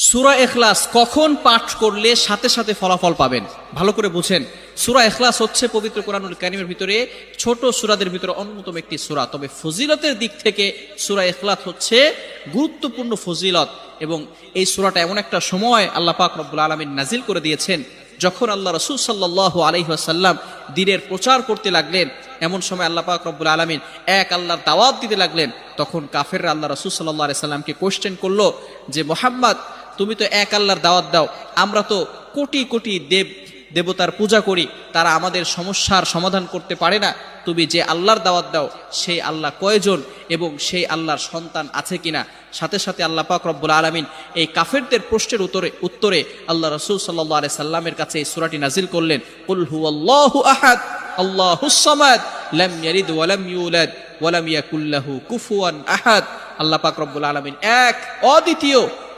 সূরা ইখলাস কখন পাঠ করলে সাথে সাথে ফলাফল পাবেন? ভালো করে বুঝেন। সূরা ইখলাস হচ্ছে পবিত্র কোরআনুল কারীমের ভিতরে ছোট সূরাদের ভিতরে অন্যতম একটি সূরা। তবে ফজিলতের দিক থেকে সূরা ইখলাস হচ্ছে গুরুত্বপূর্ণ ফজিলত, এবং এই সূরাটা এমন একটা সময় আল্লাহ পাক রব্বুল আলামিন নাজিল করে দিয়েছেন যখন আল্লাহ রাসূল সাল্লাল্লাহু আলাইহি ওয়াসাল্লাম দ্বীনের প্রচার করতে লাগলেন। এমন সময় আল্লাহ পাক রব্বুল আলামিন এক আল্লাহর দাওয়াত দিতে লাগলেন। তখন কাফেররা আল্লাহ রাসূল সাল্লাল্লাহু আলাইহি সাল্লামকে কোশ্চেন করলো যে, মুহাম্মদ, তুমি তো এক আল্লাহর দাওয়াত দাও, আমরা তো কোটি কোটি দেবতার পূজা করি, তারা আমাদের সমস্যার সমাধান করতে পারে না। তুমি যে আল্লাহর দাওয়াত দাও সেই আল্লাহ কয়জন এবং সেই আল্লাহর সন্তান আছে কিনা? সাথে সাথে আল্লাহ পাক রব্বুল আলামিন এই কাফেরদের প্রশ্নের উত্তরে আল্লাহ রাসূল সাল্লাল্লাহু আলাইহি সাল্লামের কাছে এই সূরাটি নাজিল করলেন, কুল হুয়াল্লাহু আহাদ আল্লাহুস সামাদ লাম ইয়ালিদ ওয়া লাম ইউলাদ ওয়া লাম ইয়াকুল লাহু কুফুয়ান আহাদ। আল্লাহ পাক রব্বুল আলামিন এক, অদ্বিতীয়,